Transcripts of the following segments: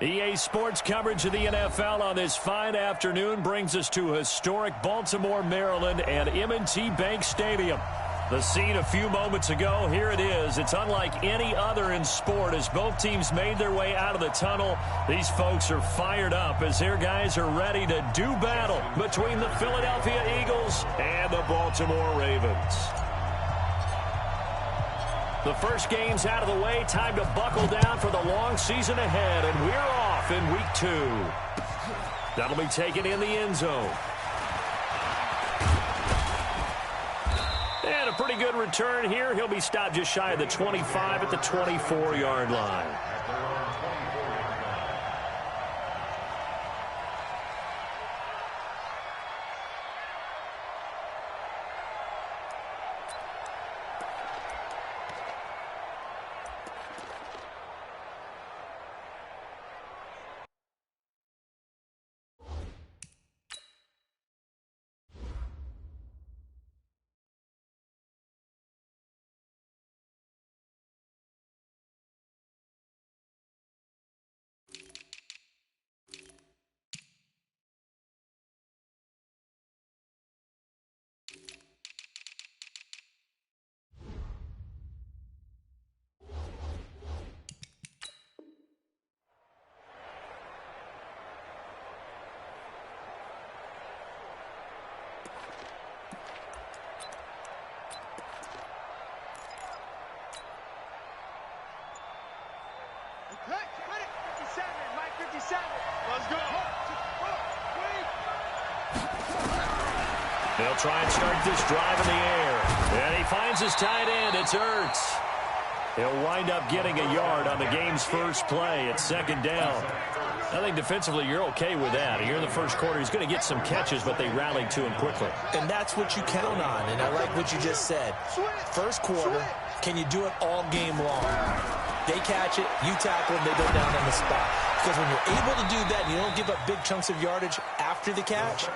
EA Sports coverage of the NFL on this fine afternoon brings us to historic Baltimore, Maryland and M&T Bank Stadium. The scene a few moments ago, here it is. It's unlike any other in sport as both teams made their way out of the tunnel. These folks are fired up as their guys are ready to do battle between the Philadelphia Eagles and the Baltimore Ravens. The first game's out of the way. Time to buckle down for the long season ahead. And we're off in week 2. That'll be taken in the end zone. And a pretty good return here. He'll be stopped just shy of the 25 at the 24-yard line. Let's go. They'll try and start this drive in the air. And he finds his tight end. It's Ertz. He'll wind up getting a yard on the game's first play at second down. I think defensively you're okay with that. Here in the first quarter, he's going to get some catches, but they rallied to him quickly. And that's what you count on, and I like what you just said. First quarter, can you do it all game long? They catch it, you tackle them, they go down on the spot. Because when you're able to do that and you don't give up big chunks of yardage after the catch,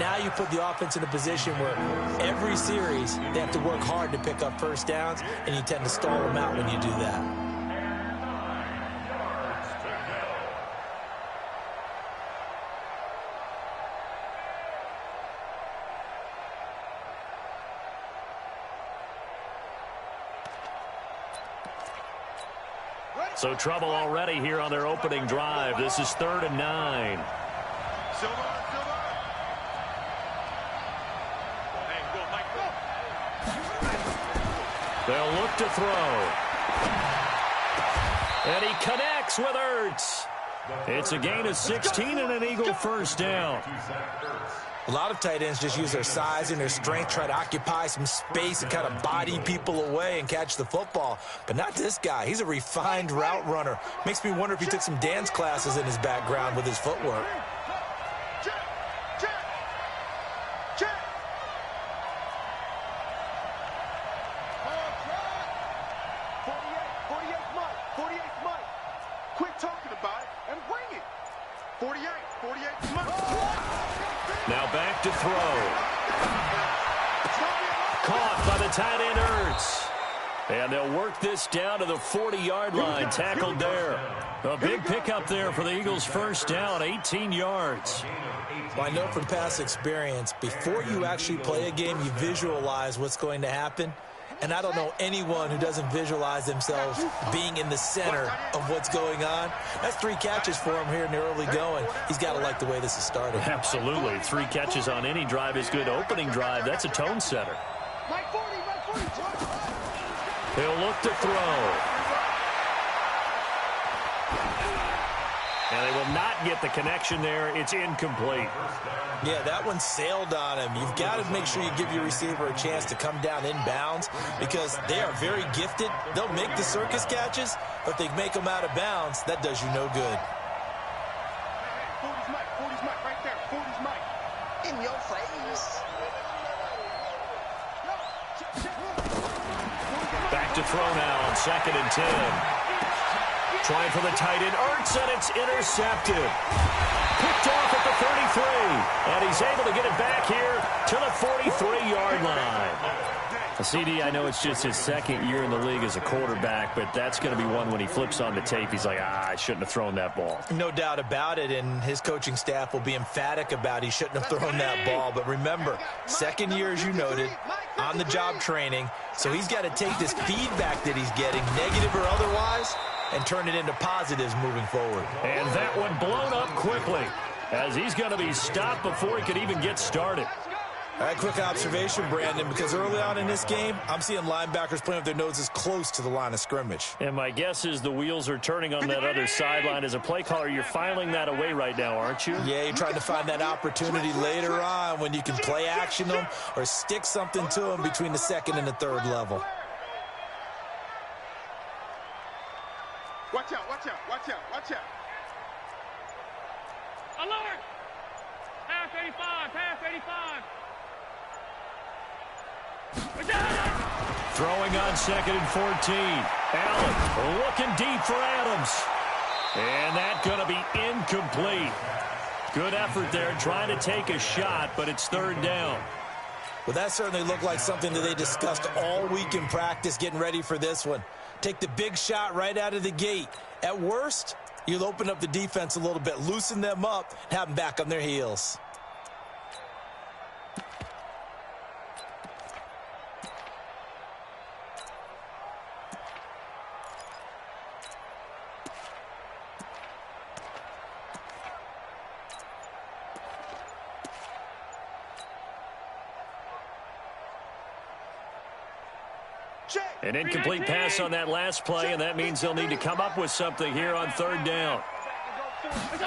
now you put the offense in a position where every series they have to work hard to pick up first downs, and you tend to stall them out when you do that. So trouble already here on their opening drive. This is 3rd and 9. They'll look to throw. And he connects with Ertz. It's a gain of 16 and an Eagle first down. A lot of tight ends just use their size and their strength, try to occupy some space and kind of body people away and catch the football. But not this guy. He's a refined route runner. Makes me wonder if he took some dance classes in his background with his footwork. Now back to throw. Caught by the tight end Ertz. And they'll work this down to the 40-yard line. Tackled there. A big pickup there for the Eagles' first down, 18 yards. Well, I know from past experience, before you actually play a game, you visualize what's going to happen. And I don't know anyone who doesn't visualize themselves being in the center of what's going on. That's 3 catches for him here in the early going. He's got to like the way this is starting. Absolutely. 3 catches on any drive is good. Opening drive, that's a tone setter. He'll look to throw. And they will not get the connection there. It's incomplete. Yeah, that one sailed on him. You've got to make sure you give your receiver a chance to come down inbounds because they are very gifted. They'll make the circus catches, but if they make them out of bounds, that does you no good. 40's Mike, right there. 40's Mike. In your face. Back to throw now on 2nd and 10. Trying for the tight end, Ertz, and it's intercepted. Picked off at the 33. And he's able to get it back here to the 43-yard line. CD, I know it's just his second year in the league as a quarterback, but that's going to be one when he flips on the tape. He's like, I shouldn't have thrown that ball. No doubt about it, and his coaching staff will be emphatic about he shouldn't have thrown that ball. But remember, second year, as you noted, on-the-job training, so he's got to take this feedback that he's getting, negative or otherwise, and turn it into positives moving forward. And that one blown up quickly, as he's going to be stopped before he could even get started. All right, quick observation, Brandon, because early on in this game, I'm seeing linebackers playing with their noses close to the line of scrimmage. And my guess is the wheels are turning on that other sideline. As a play caller, you're filing that away right now, aren't you? Yeah, you're trying to find that opportunity later on when you can play action them or stick something to them between the second and the third level. Watch out, watch out, watch out, watch out. Alert! Pass 85, pass 85. Throwing on 2nd and 14. Allen looking deep for Adams. And that's going to be incomplete. Good effort there trying to take a shot, but it's 3rd down. Well, that certainly looked like something that they discussed all week in practice getting ready for this one. Take the big shot right out of the gate. At worst, you'll open up the defense a little bit, loosen them up, and have them back on their heels. An incomplete pass on that last play, and that means they'll need to come up with something here on 3rd down.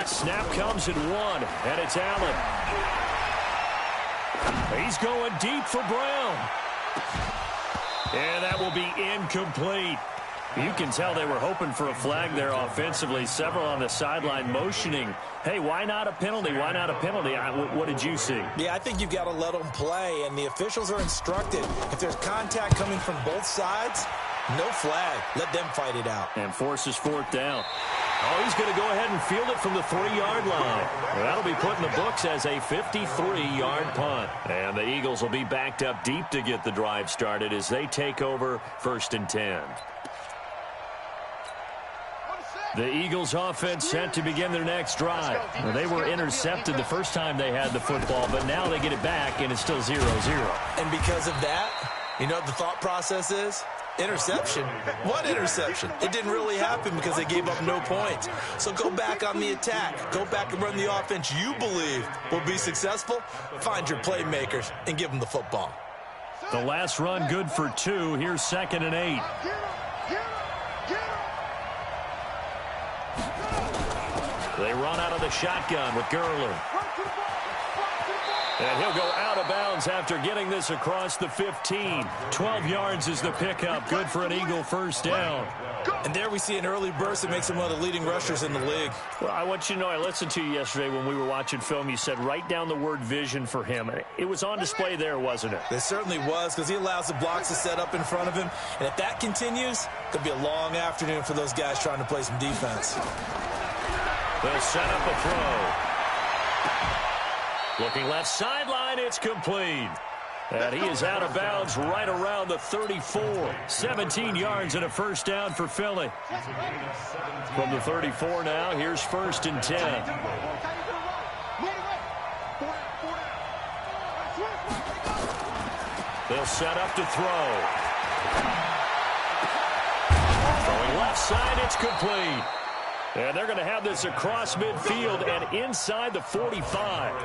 Snap comes at 1, and it's Allen. He's going deep for Brown. And that will be incomplete. You can tell they were hoping for a flag there offensively. Several on the sideline motioning, hey, why not a penalty? Why not a penalty? What did you see? Yeah, I think you've got to let them play, and the officials are instructed. If there's contact coming from both sides, no flag. Let them fight it out. And forces 4th down. Oh, he's going to go ahead and field it from the 3-yard line. That'll be put in the books as a 53-yard punt. And the Eagles will be backed up deep to get the drive started as they take over 1st and 10. The Eagles offense set to begin their next drive. Well, they were intercepted the first time they had the football, but now they get it back, and it's still 0-0. And because of that, you know what the thought process is? Interception. What interception? It didn't really happen because they gave up no points. So go back on the attack. Go back and run the offense you believe will be successful. Find your playmakers and give them the football. The last run good for 2. Here's 2nd and 8. They run out of the shotgun with Gurley. And he'll go out of bounds after getting this across the 15. 12 yards is the pickup. Good for an Eagle 1st down. And there we see an early burst that makes him one of the leading rushers in the league. Well, I want you to know, I listened to you yesterday when we were watching film. You said write down the word vision for him. It was on display there, wasn't it? It certainly was, because he allows the blocks to set up in front of him. And if that continues, it could be a long afternoon for those guys trying to play some defense. They'll set up a throw. Looking left sideline, it's complete. And he is out of bounds right around the 34. 17 yards and a 1st down for Philly. From the 34 now, here's 1st and 10. They'll set up to throw. Throwing left side, it's complete. And they're going to have this across midfield and inside the 45.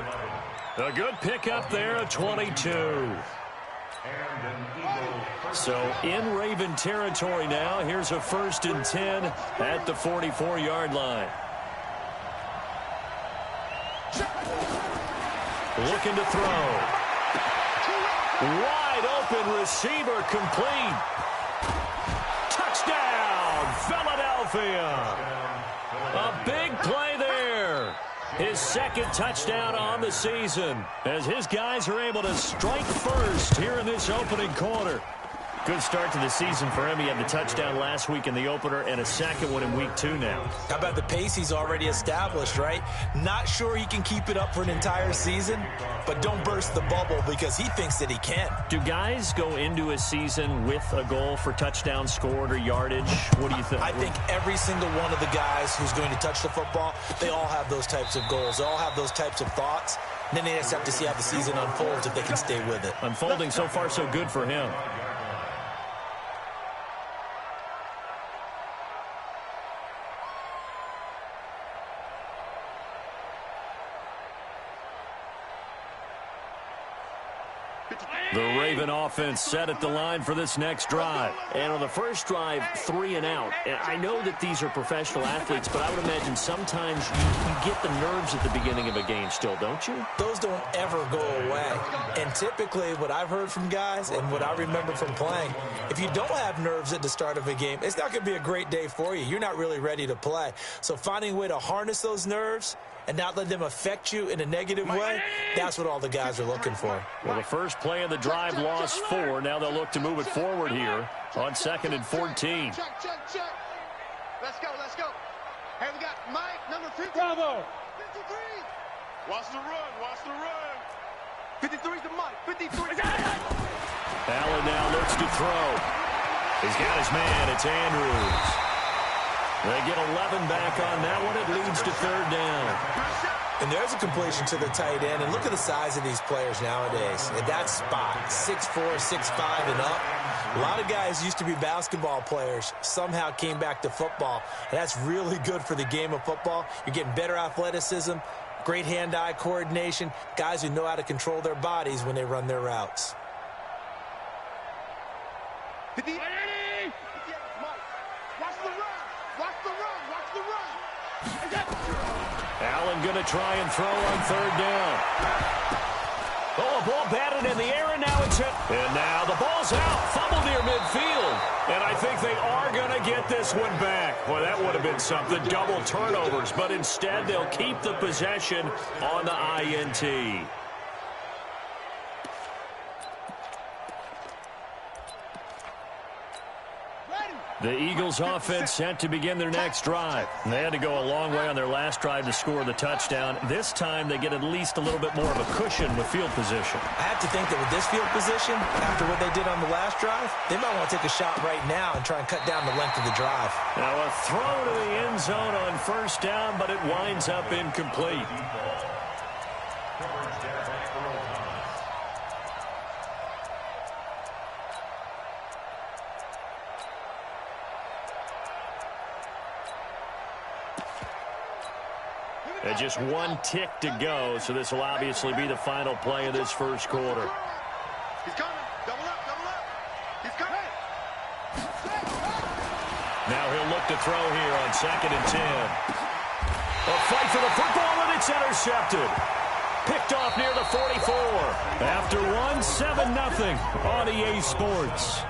A good pickup there at 22. So in Raven territory now. Here's a 1st and 10 at the 44-yard line. Looking to throw. Wide open receiver complete. Touchdown, Philadelphia. A big play there. His 2nd touchdown on the season as his guys are able to strike first here in this opening quarter. Good start to the season for him. He had the touchdown last week in the opener and a second one in week 2 now. How about the pace he's already established, right? Not sure he can keep it up for an entire season, but don't burst the bubble because he thinks that he can. Do guys go into a season with a goal for touchdown scored or yardage? What do you think? I think every single one of the guys who's going to touch the football, they all have those types of goals. They all have those types of thoughts. And then they just have to see how the season unfolds if they can stay with it. Unfolding so far so good for him. The Raven offense set at the line for this next drive. And on the first drive, 3 and out. And I know that these are professional athletes, but I would imagine sometimes you get the nerves at the beginning of a game still, don't you? Those don't ever go away. And typically what I've heard from guys and what I remember from playing, if you don't have nerves at the start of a game, it's not going to be a great day for you. You're not really ready to play. So finding a way to harness those nerves and not let them affect you in a negative way, that's what all the guys are looking for. Well, the first play of the drive lost 4. Now they'll look to move it forward here on 2nd and 14. Check. Let's go. Hey, we got Mike, number 50. Bravo. 53. Watch the run. 53 to Mike. 53. Allen now looks to throw. He's got his man. It's Andrews. They get 11 back on that one. It leads to 3rd down. And there's a completion to the tight end. And look at the size of these players nowadays. At that spot, 6'4", 6'5", and up. A lot of guys used to be basketball players, somehow came back to football. And that's really good for the game of football. You're getting better athleticism, great hand-eye coordination, guys who know how to control their bodies when they run their routes. Allen going to try and throw on 3rd down. Oh, a ball batted in the air, and now it's hit. And now the ball's out, fumbled near midfield. And I think they are going to get this one back. Boy, that would have been something, double turnovers. But instead, they'll keep the possession on the INT. The Eagles offense set to begin their next drive. They had to go a long way on their last drive to score the touchdown. This time they get at least a little bit more of a cushion with field position. I have to think that with this field position, after what they did on the last drive, they might want to take a shot right now and try and cut down the length of the drive. Now a throw to the end zone on 1st down, but it winds up incomplete. And just 1 tick to go, so this will obviously be the final play of this first quarter. He's coming. Double up. He's coming. Now he'll look to throw here on 2nd and 10. A fight for the football, and it's intercepted. Picked off near the 44. After 1, 7-0 on EA Sports.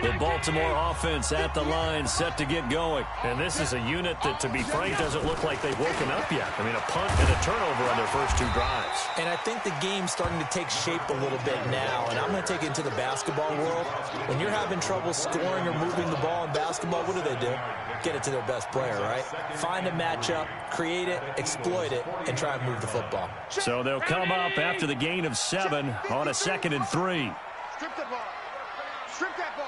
The Baltimore offense at the line, set to get going. And this is a unit that, to be frank, doesn't look like they've woken up yet. I mean, a punt and a turnover on their first 2 drives. And I think the game's starting to take shape a little bit now. And I'm going to take it into the basketball world. When you're having trouble scoring or moving the ball in basketball, what do? Get it to their best player, right? Find a matchup, create it, exploit it, and try and move the football. So they'll come up after the gain of 7 on a 2nd and 3. Strip that ball. Strip that ball.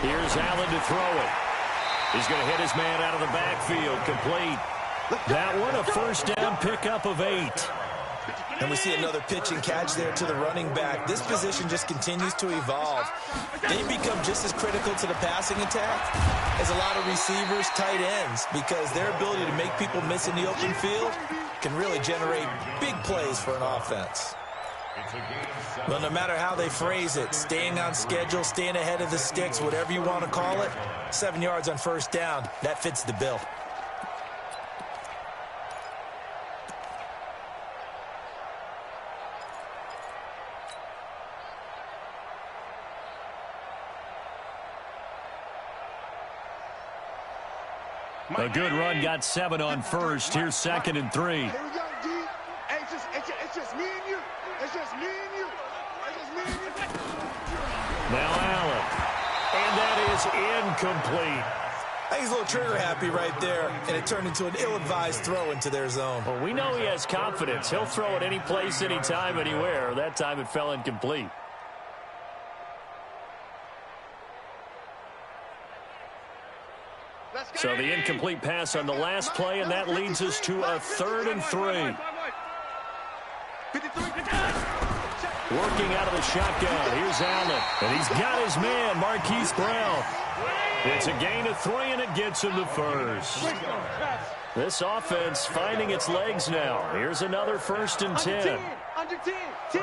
Here's Allen to throw it. He's going to hit his man out of the backfield, complete. That one, a 1st down pickup of 8. And we see another pitch and catch there to the running back. This position just continues to evolve. They become just as critical to the passing attack as a lot of receivers, tight ends, because their ability to make people miss in the open field can really generate big plays for an offense. Well, no matter how they phrase it, staying on schedule, staying ahead of the sticks, whatever you want to call it, 7 yards on 1st down, that fits the bill. A good run, got 7 on first. Here's 2nd and 3. Here we go, D. Hey, it's just me and you. It's just me and you. It's just me and you. Now Allen. And that is incomplete. I think he's a little trigger happy right there, and it turned into an ill-advised throw into their zone. Well, we know he has confidence. He'll throw it any place, anytime, anywhere. That time it fell incomplete. So the incomplete pass on the last play, and that leads us to a 3rd and 3. Working out of the shotgun. Here's Allen. And he's got his man, Marquise Brown. It's a gain of 3, and it gets him the first. This offense finding its legs now. Here's another 1st and 10. Under 10. 10.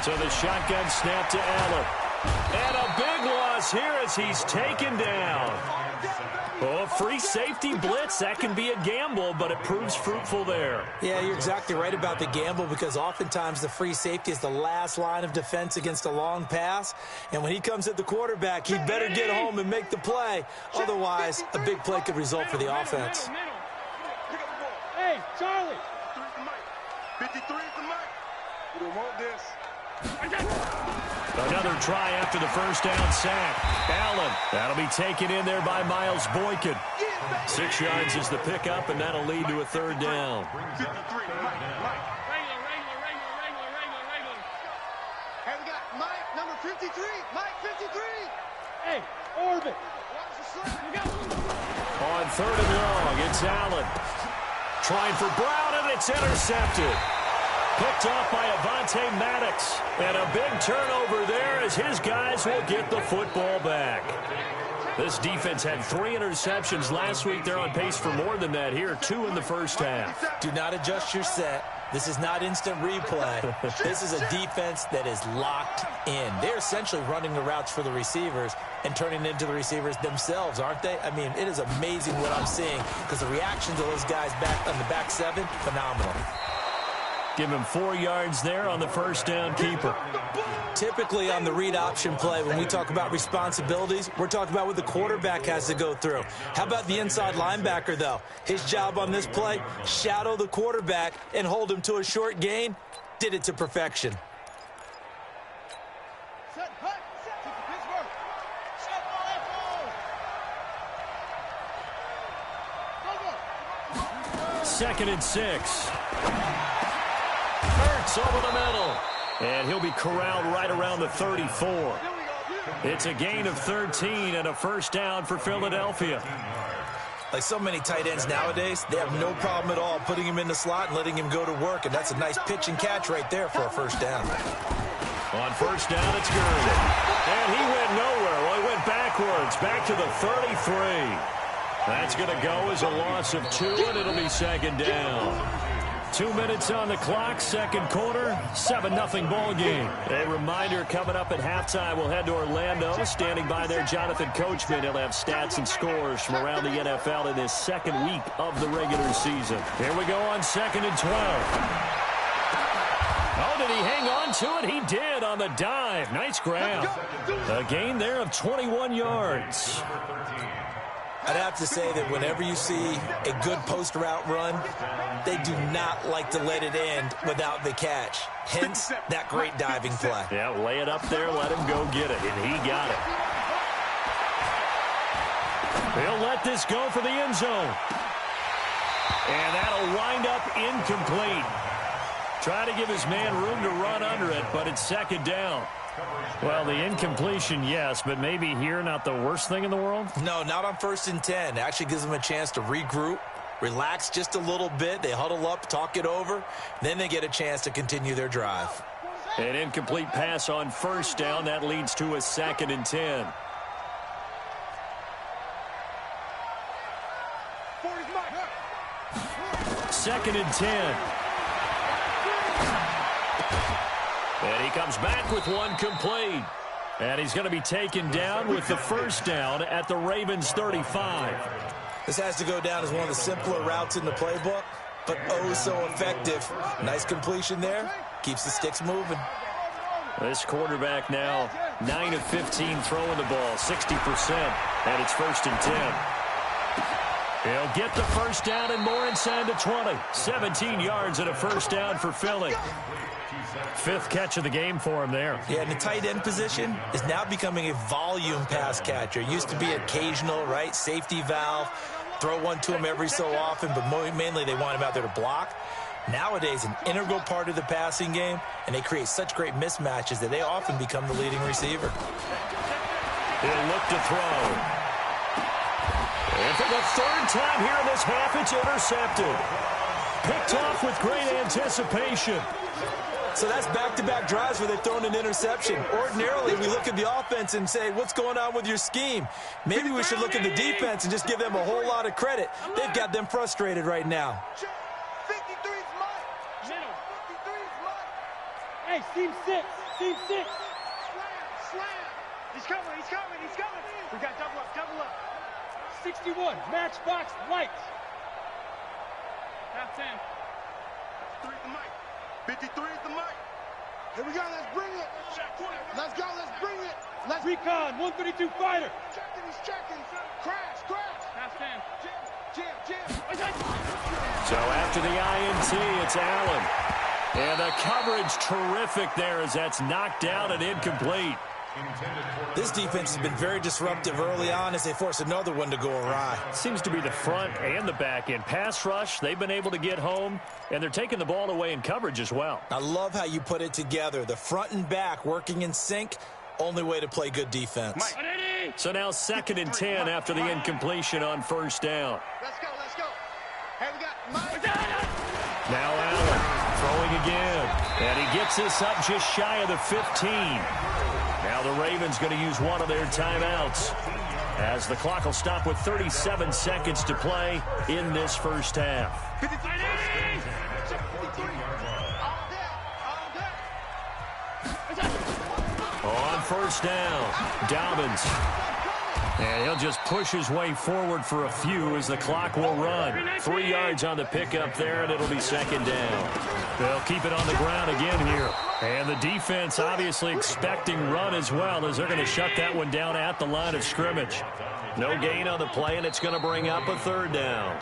So the shotgun snap to Allen. And a big loss here as he's taken down. Oh, free safety blitz, that can be a gamble, but it proves fruitful there. Yeah, you're exactly right about the gamble, because oftentimes the free safety is the last line of defense against a long pass. And when he comes at the quarterback, he better get home and make the play. Otherwise, a big play could result for the offense. Hey, Charlie. 53 for Mike. We don't want this. Another try after the first down sack. Allen, that'll be taken in there by Miles Boykin. 6 yards is the pickup, and that'll lead to a 3rd down. 53, Mike. Regular. Hey, we got Mike, number 53. Mike, 53. Hey, orbit. On 3rd and long, it's Allen. Trying for Brown, and it's intercepted. Picked off by Avonte Maddox. And a big turnover there as his guys will get the football back. This defense had 3 interceptions last week. They're on pace for more than that here. 2 in the first half. Do not adjust your set. This is not instant replay. This is a defense that is locked in. They're essentially running the routes for the receivers and turning into the receivers themselves, aren't they? I mean, it is amazing what I'm seeing, because the reactions of those guys back on the back 7, phenomenal. Give him 4 yards there on the first down keeper. Typically on the read option play, when we talk about responsibilities, we're talking about what the quarterback has to go through. How about the inside linebacker, though? His job on this play, shadow the quarterback and hold him to a short gain. Did it to perfection. Set, hut, set to Pittsburgh. Set, go, go. 2nd and 6. Hurts over the middle. And he'll be corralled right around the 34. It's a gain of 13 and a first down for Philadelphia. Like so many tight ends nowadays, they have no problem at all putting him in the slot and letting him go to work. And that's a nice pitch and catch right there for a first down. On first down, it's Gurley. And he went nowhere. Well, he went backwards, back to the 33. That's going to go as a loss of 2, and it'll be 2nd down. 2 minutes on the clock, 2nd quarter, 7-0 ball game. A reminder, coming up at halftime, we'll head to Orlando. Standing by there, Jonathan Coachman. He'll have stats and scores from around the NFL in this 2nd week of the regular season. Here we go on 2nd and 12. Oh, did he hang on to it? He did on the dive. Nice grab. A gain there of 21 yards. I'd have to say that whenever you see a good post route run, they do not like to let it end without the catch. Hence, that great diving play. Yeah, lay it up there, let him go get it, and he got it. He'll let this go for the end zone. And that'll wind up incomplete. Try to give his man room to run under it, but it's 2nd down. Well, the incompletion, yes, but maybe here not the worst thing in the world? No, not on 1st and 10. It actually gives them a chance to regroup, relax just a little bit. They huddle up, talk it over. Then they get a chance to continue their drive. An incomplete pass on first down. That leads to a 2nd and 10. Second and 10. And he comes back with one complete. And he's going to be taken down with the first down at the Ravens 35. This has to go down as one of the simpler routes in the playbook, but oh so effective. Nice completion there. Keeps the sticks moving. This quarterback now 9 of 15 throwing the ball, 60%. And it's 1st and 10. He'll get the first down and more inside the 20. 17 yards and a first down for Philly. 5th catch of the game for him there. Yeah, and the tight end position is now becoming a volume pass catcher. Used to be occasional, right? Safety valve. Throw one to him every so often, but mainly they want him out there to block. Nowadays, an integral part of the passing game, and they create such great mismatches that they often become the leading receiver. He'll look to throw. And for the 3rd time here in this half, it's intercepted. Picked off with great anticipation. So that's back-to-back drives where they've thrown an interception. Ordinarily, we look at the offense and say, what's going on with your scheme? Maybe we should look at the defense and just give them a whole lot of credit. They've got them frustrated right now. 53's mine. Middle. 53's mine. Hey, team 6. Team 6. Slam. He's coming. We got double up. 61. Matchbox lights. Half 10. 3 is the mic. 53 is the mic. Here we go. Let's bring it. Let's go. Let's bring it. Let's Recon 132 fighter. He's checking. Crash. Half 10. Jam. So after the INT, it's Allen. And the coverage terrific there as that's knocked down and incomplete. This defense has been very disruptive early on as they force another one to go awry. Seems to be the front and the back end. Pass rush, they've been able to get home, and they're taking the ball away in coverage as well. I love how you put it together. The front and back working in sync, only way to play good defense. So now 2nd and 10 after the incompletion on 1st down. Let's go. Hey, we got Mike. Now Allen throwing again, and he gets this up just shy of the 15. Now the Ravens going to use one of their timeouts as the clock will stop with 37 seconds to play in this first half. On 1st down, Dobbins. And he'll just push his way forward for a few as the clock will run. 3 yards on the pickup there, and it'll be 2nd down. They'll keep it on the ground again here. And the defense obviously expecting run as well as they're going to shut that one down at the line of scrimmage. No gain on the play, and it's going to bring up a 3rd down.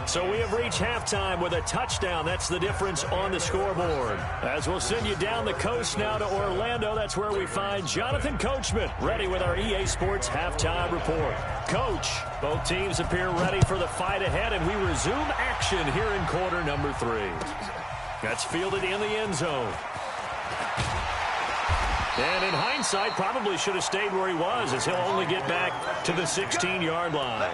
So we have reached halftime with a touchdown. That's the difference on the scoreboard. As we'll send you down the coast now to Orlando, that's where we find Jonathan Coachman, ready with our EA Sports Halftime Report. Coach, both teams appear ready for the fight ahead, and we resume action here in quarter number 3. That's fielded in the end zone. And in hindsight, probably should have stayed where he was, as he'll only get back to the 16-yard line.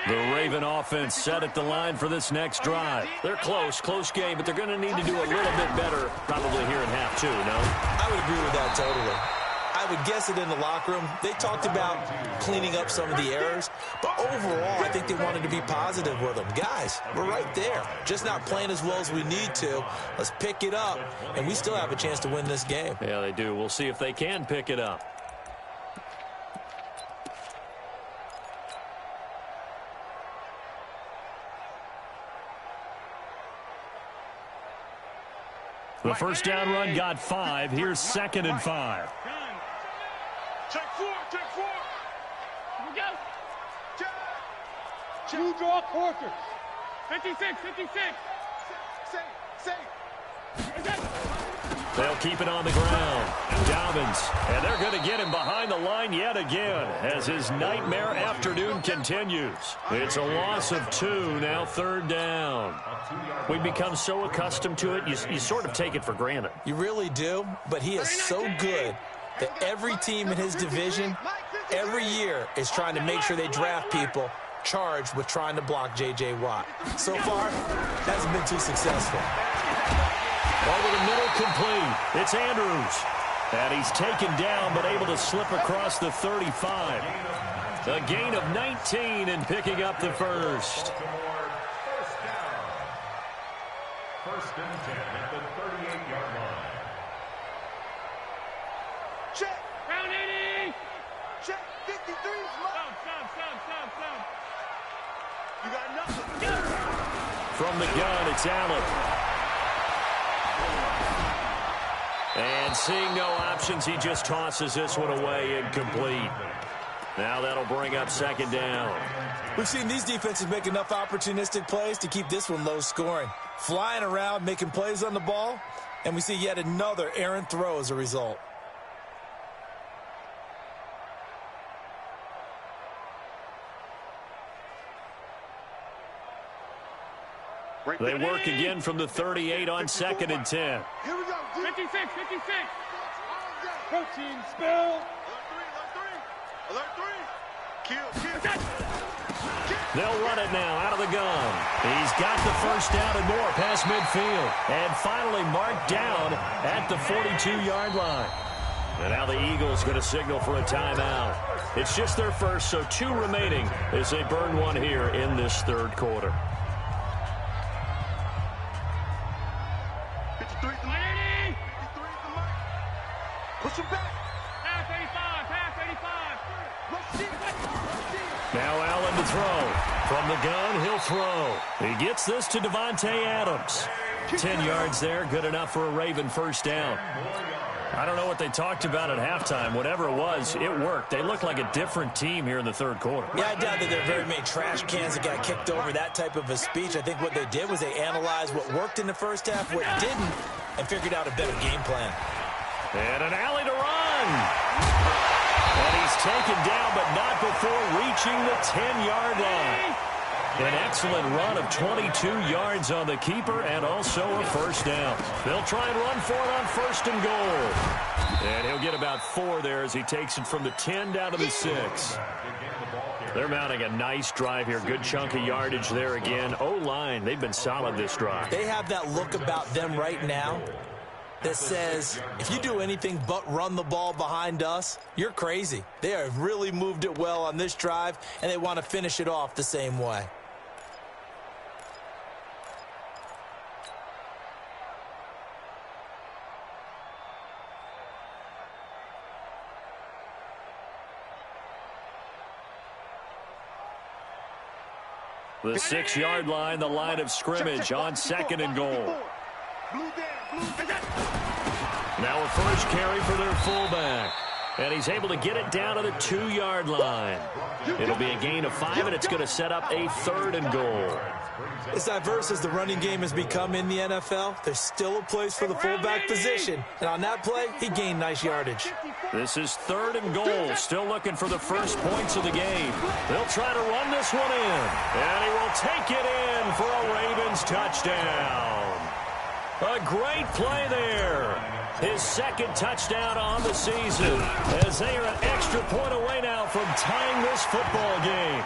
The Raven offense set at the line for this next drive. They're close game, but they're going to need to do a little bit better probably here in half 2, no? I would agree with that totally. I would guess it in the locker room. They talked about cleaning up some of the errors, but overall, I think they wanted to be positive with them. Guys, we're right there. Just not playing as well as we need to. Let's pick it up, and we still have a chance to win this game. Yeah, they do. We'll see if they can pick it up. The first down run got 5. Here's 2nd and 5. Check 4. Here we go. Two draw quarters. 56. They'll keep it on the ground. Dobbins, and they're going to get him behind the line yet again as his nightmare afternoon continues. It's a loss of 2, now 3rd down. We've become so accustomed to it, you sort of take it for granted. You really do, but he is so good that every team in his division, every year, is trying to make sure they draft people charged with trying to block J.J. Watt. So far, hasn't been too successful. Over the middle, complete. It's Andrews. And he's taken down, but able to slip across the 35. A gain of 19 and picking up the first. First and 10 at the 38-yard line. Check. Round 80. Check. 53's mine. Stop. You got nothing. From the gun, it's Allen. And seeing no options, he just tosses this one away incomplete. Now that'll bring up second down. We've seen these defenses make enough opportunistic plays to keep this one low scoring. Flying around, making plays on the ball, and we see yet another errant throw as a result. They work again from the 38 on 2nd and 10. Here we go. 56, 56. Protein spill. Alert three. Kill. They'll run it now out of the gun. He's got the first down and more past midfield. And finally marked down at the 42-yard line. And now the Eagles going to signal for a timeout. It's just their first, so 2 remaining as they burn one here in this third quarter. 53 is the mark. 53 is the mark. Push him back. Half 85, half 85. Now Allen to throw. From the gun, he'll throw. He gets this to Devontae Adams. 10 yards there, good enough for a Raven first down. I don't know what they talked about at halftime. Whatever it was, it worked. They look like a different team here in the third quarter. Yeah, I doubt that there are very many trash cans that got kicked over, that type of a speech. I think what they did was they analyzed what worked in the first half, what didn't, and figured out a better game plan. And an alley to run. And he's taken down, but not before reaching the 10-yard line. An excellent run of 22 yards on the keeper and also a first down. They'll try and run for it on 1st and goal. And he'll get about 4 there as he takes it from the 10 down to the 6. They're mounting a nice drive here. Good chunk of yardage there again. O-line, they've been solid this drive. They have that look about them right now that says, if you do anything but run the ball behind us, you're crazy. They have really moved it well on this drive, and they want to finish it off the same way. The 6-yard line, the line of scrimmage on 2nd and goal. Now a first carry for their fullback. And he's able to get it down to the 2-yard line. It'll be a gain of 5, and it's going to set up a 3rd and goal. As diverse as the running game has become in the NFL, there's still a place for the fullback position. And on that play, he gained nice yardage. This is 3rd and goal. Still looking for the first points of the game. They'll try to run this one in. And he will take it in for a Ravens touchdown. A great play there. His 2nd touchdown on the season, as they are an extra point away now from tying this football game.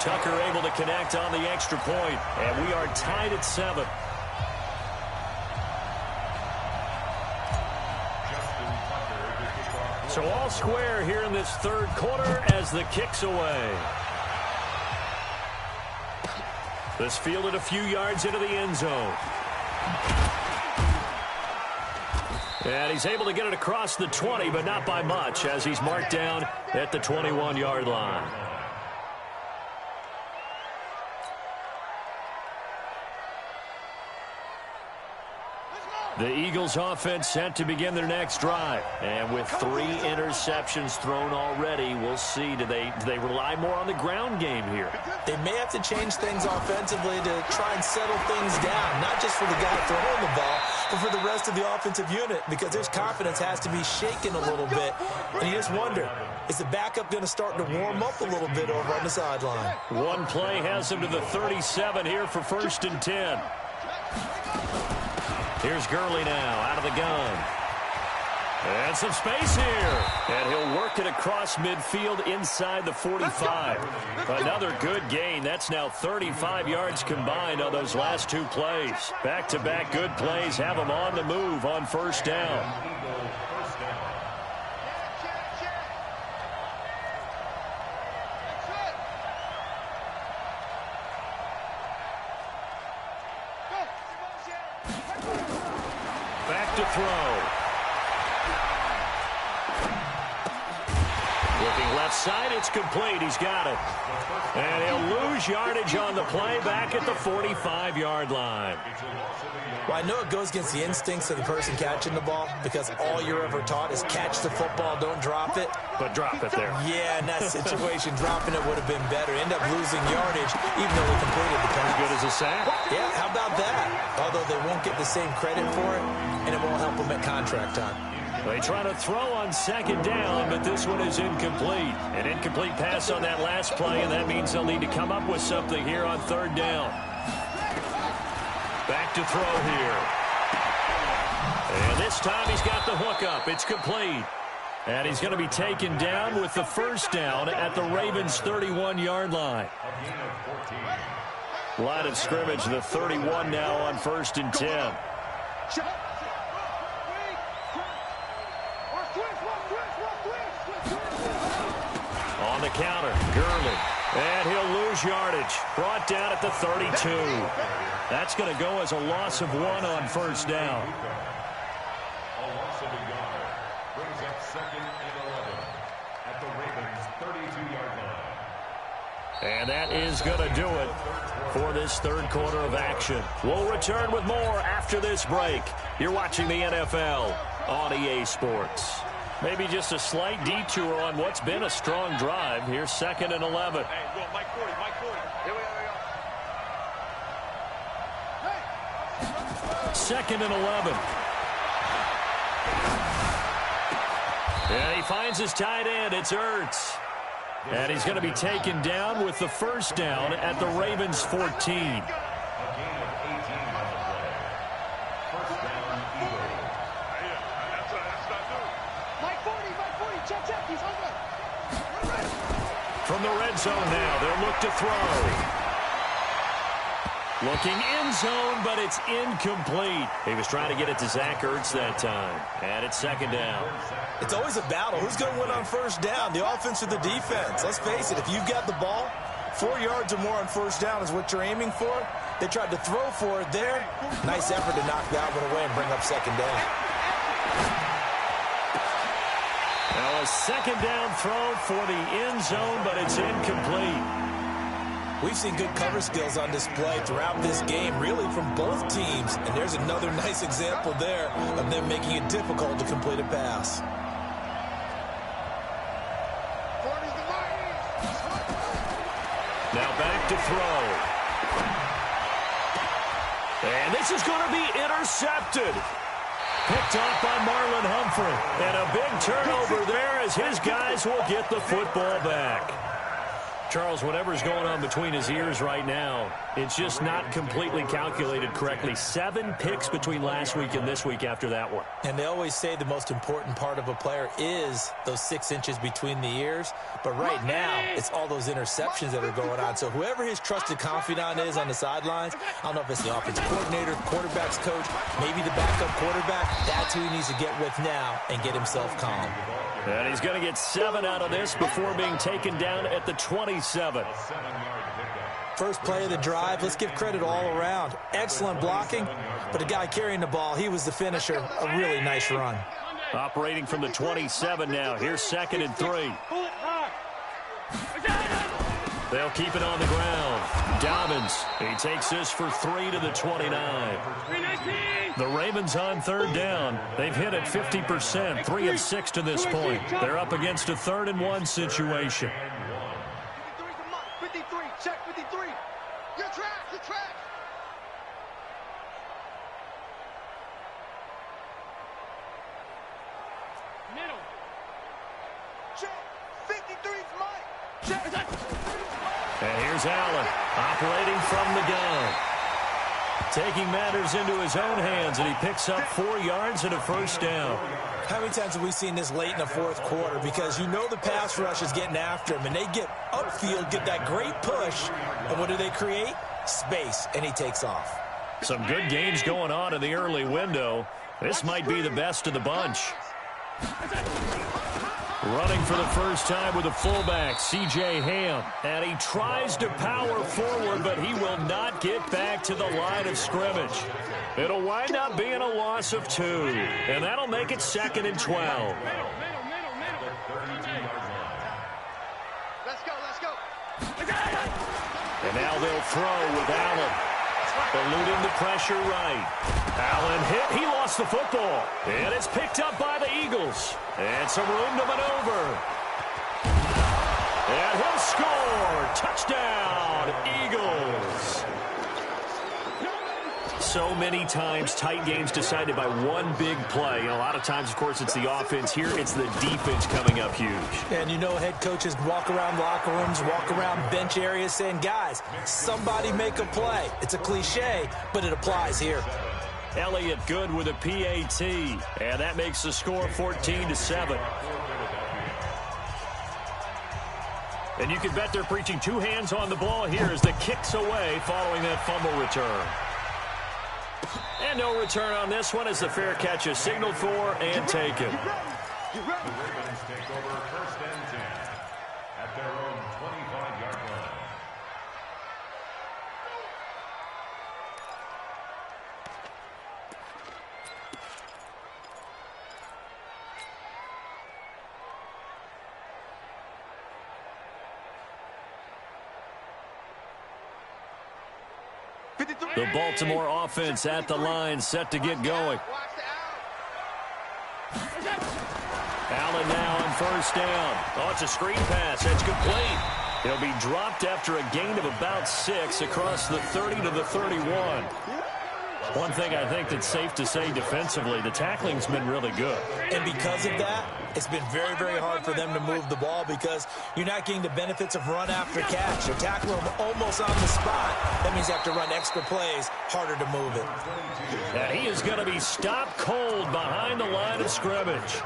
Tucker able to connect on the extra point, and we are tied at 7. So all square here in this third quarter as the kick's away. This fielded a few yards into the end zone. And he's able to get it across the 20, but not by much, as he's marked down at the 21-yard line. The Eagles offense set to begin their next drive. And with 3 interceptions thrown already, we'll see. Do they rely more on the ground game here? They may have to change things offensively to try and settle things down, not just for the guy throwing the ball, but for the rest of the offensive unit, because his confidence has to be shaken a little bit. And you just wonder, is the backup going to start to warm up a little bit over on the sideline? One play has him to the 37 here for 1st and 10. Here's Gurley now out of the gun. And some space here. And he'll work it across midfield inside the 45. Another good gain. That's now 35 yards combined on those last 2 plays. Back-to-back good plays have them on the move on 1st down. Back to throw. Looking left side, it's complete. He's got it. And he'll lose yardage on the play back at the 45-yard line. Well, I know it goes against the instincts of the person catching the ball because all you're ever taught is catch the football, don't drop it. But drop it there. Yeah, in that situation, dropping it would have been better. End up losing yardage even though they completed the pass. As good as a sack. Yeah, how about that? Although they won't get the same credit for it, and it won't help them at contract time. They try to throw on second down, but this one is incomplete. An incomplete pass on that last play, and that means they'll need to come up with something here on third down. Back to throw here. And this time he's got the hook up. It's complete. And he's going to be taken down with the first down at the Ravens' 31-yard line. Line of scrimmage, the 31 now on 1st and 10. On the counter, Gurley. And he'll lose yardage. Brought down at the 32. That's going to go as a loss of 1 on first down. A loss of a yard brings up 2nd and 11 at the Ravens' 32-yard line. And that is going to do it for this third quarter of action. We'll return with more after this break. You're watching the NFL on EA Sports. Maybe just a slight detour on what's been a strong drive. Here's 2nd and 11. Hey, go, Mike 40, Mike 40. Here we go. 2nd and 11. And he finds his tight end. It's Ertz. And he's going to be taken down with the first down at the Ravens' 14. A gain of 18 on the play. First down, Eagles. Mike 40, check, he's over. From the red zone now, they'll look to throw. Looking end zone, but it's incomplete. He was trying to get it to Zach Ertz that time. And it's 2nd down. It's always a battle. Who's going to win on first down, the offense or the defense? Let's face it, if you've got the ball, 4 yards or more on first down is what you're aiming for. They tried to throw for it there. Nice effort to knock that one away and bring up 2nd down. Now a 2nd down throw for the end zone, but it's incomplete. We've seen good cover skills on display throughout this game, really from both teams. And there's another nice example there of them making it difficult to complete a pass. Now back to throw. And this is going to be intercepted. Picked off by Marlon Humphrey. And a big turnover there as his guys will get the football back. Charles, whatever's going on between his ears right now, it's just not completely calculated correctly. 7 picks between last week and this week after that one. And they always say the most important part of a player is those 6 inches between the ears. But right now, it's all those interceptions that are going on. So whoever his trusted confidant is on the sidelines, I don't know if it's the offensive coordinator, quarterback's coach, maybe the backup quarterback, that's who he needs to get with now and get himself calm. And he's going to get 7 out of this before being taken down at the 27. First play of the drive, let's give credit all around. Excellent blocking, but the guy carrying the ball, he was the finisher. A really nice run. Operating from the 27 now. Here's 2nd and 3. They'll keep it on the ground. Dobbins, he takes this for 3 to the 29. The Ravens on third down. They've hit it 50%, 3 of 6 to this point. They're up against a 3rd and 1 situation. 53, check 53. You're trash. Middle. Check. 53's Mike. Check. And here's Allen, operating from the gun. Taking matters into his own hands, and he picks up 4 yards and a first down. How many times have we seen this late in the fourth quarter? Because you know the pass rush is getting after him, and they get upfield, get that great push, and what do they create? Space, and he takes off. Some good games going on in the early window. This might be the best of the bunch. Running for the first time with a fullback, C.J. Ham. And he tries to power forward, but he will not get back to the line of scrimmage. It'll wind up being a loss of 2. And that'll make it 2nd and 12. And now they'll throw with Allen. Eluding the pressure right. Allen hit. He lost the football. And it's picked up by the Eagles. And some room to maneuver. And he'll score. Touchdown, Eagles. So many times tight games decided by one big play. A lot of times, of course, it's the offense. Here, it's the defense coming up huge. And you know head coaches walk around locker rooms, walk around bench areas saying, guys, somebody make a play. It's a cliche, but it applies here. Elliott good with a PAT. And that makes the score 14-7. And you can bet they're preaching two hands on the ball here as the kick's away following that fumble return. And no return on this one as the fair catch is signaled for and taken. The Ravens take over first and 10 at their own 25-yard line. The Baltimore offense at the line, set to get going. Allen now on first down. Oh, it's a screen pass. That's complete. He'll be dropped after a gain of about 6 across the 30 to the 31. One thing I think that's safe to say defensively, the tackling's been really good. And because of that, it's been very, very hard for them to move the ball because you're not getting the benefits of run after catch. You're tackling them almost on the spot. That means you have to run extra plays, harder to move it. And he is going to be stopped cold behind the line of scrimmage.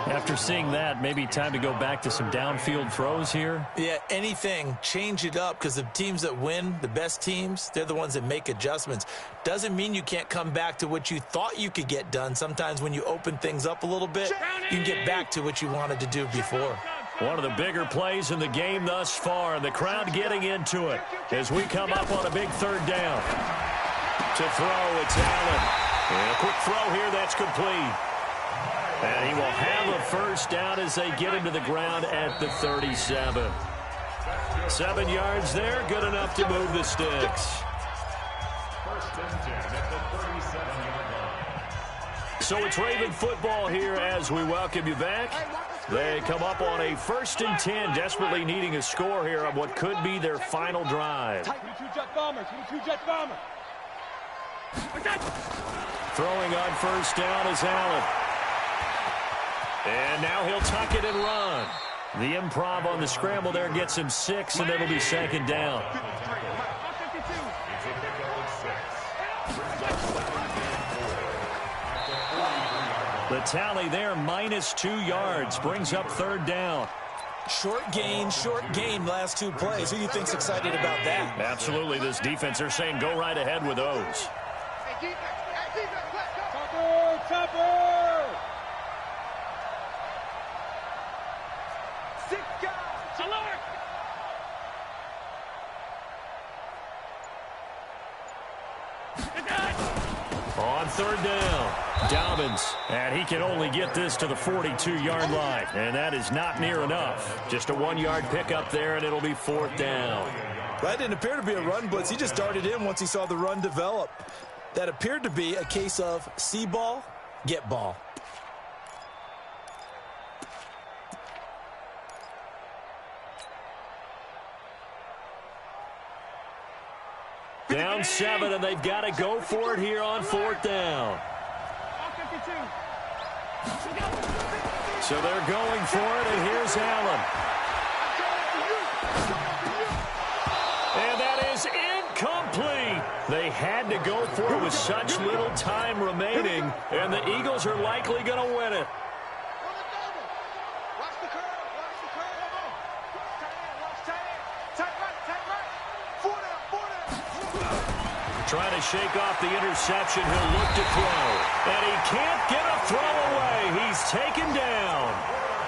After seeing that, maybe time to go back to some downfield throws here. Yeah, anything, change it up because the teams that win, the best teams, they're the ones that make adjustments. Doesn't mean you can't come back to what you thought you could get done. Sometimes when you open things up a little bit, you can get back to what you wanted to do before. One of the bigger plays in the game thus far, and the crowd getting into it as we come up on a big third down. To throw, it's Allen. And a quick throw here, that's complete. And he will have a first down as they get into the ground at the 37. 7 yards there, good enough to move the sticks. First and 10 at the 37-yard line. So it's Raven football here as we welcome you back. They come up on a 1st and 10, desperately needing a score here on what could be their final drive. Throwing on first down is Allen. And now he'll tuck it and run. The improv on the scramble there gets him 6, and it'll be 2nd down. The tally there, -2 yards, brings up 3rd down. Short gain, last 2 plays. Who do you think's excited about that? Absolutely, this defense, they're saying go right ahead with those. On 3rd down, Dobbins, and he can only get this to the 42-yard line, and that is not near enough. Just a 1-yard pickup there, and it'll be 4th down. That didn't appear to be a run blitz. He just darted in once he saw the run develop. That appeared to be a case of see ball, get ball. Down 7, and they've got to go for it here on 4th down. So they're going for it, and here's Allen. And that is incomplete. They had to go for it with such little time remaining, and the Eagles are likely going to win it. Trying to shake off the interception. He'll look to throw. And he can't get a throw away. He's taken down.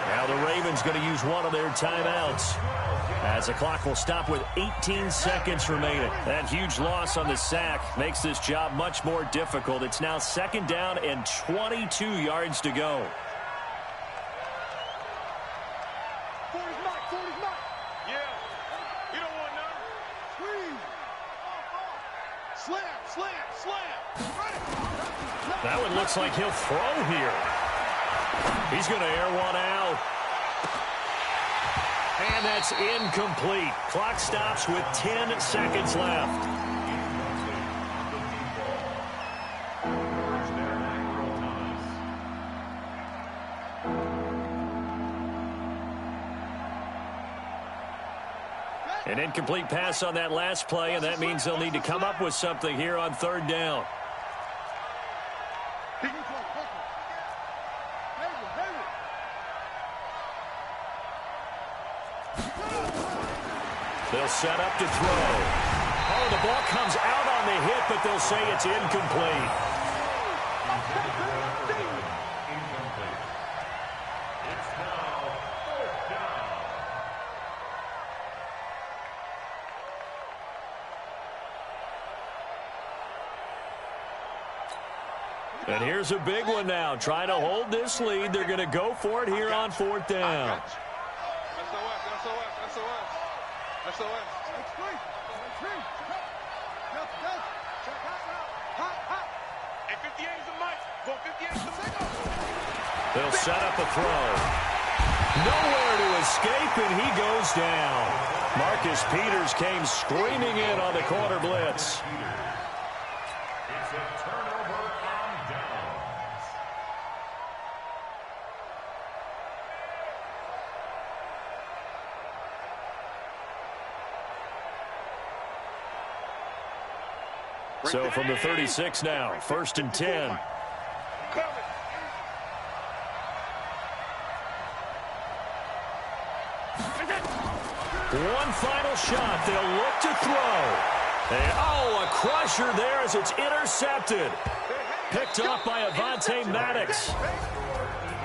Now the Ravens going to use one of their timeouts, as the clock will stop with 18 seconds remaining. That huge loss on the sack makes this job much more difficult. It's now 2nd down and 22 yards to go. That one looks like he'll throw here. He's going to air one out. And that's incomplete. Clock stops with 10 seconds left. An incomplete pass on that last play, and that means they'll need to come up with something here on third down. They'll set up to throw. Oh, the ball comes out on the hit, but they'll say it's incomplete. And here's a big one now. Trying to hold this lead. They're going to go for it here on fourth down. They'll set up a throw. Nowhere to escape, and he goes down. Marcus Peters came screaming in on the corner blitz. It's a turnover on downs. So from the 36 now, 1st and 10. One final shot. They'll look to throw. A crusher there as it's intercepted. Picked off by Avonte Maddox.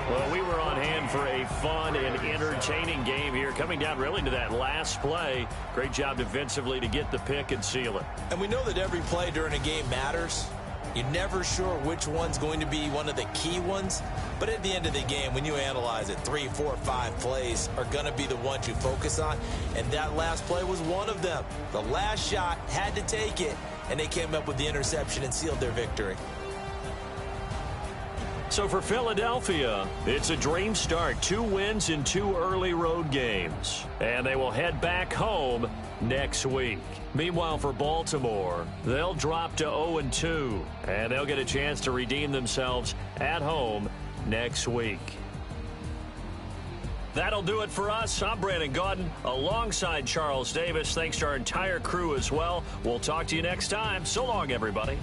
Well, we were on hand for a fun and entertaining game here. Coming down really to that last play. Great job defensively to get the pick and seal it. And we know that every play during a game matters. You're never sure which one's going to be one of the key ones. But at the end of the game, when you analyze it, 3, 4, 5 plays are going to be the ones you focus on. And that last play was one of them. The last shot had to take it, and they came up with the interception and sealed their victory. So for Philadelphia, it's a dream start. 2 wins in 2 early road games. And they will head back home next week. Meanwhile, for Baltimore, they'll drop to 0-2. And they'll get a chance to redeem themselves at home next week. That'll do it for us. I'm Brandon Gaudin alongside Charles Davis. Thanks to our entire crew as well. We'll talk to you next time. So long, everybody.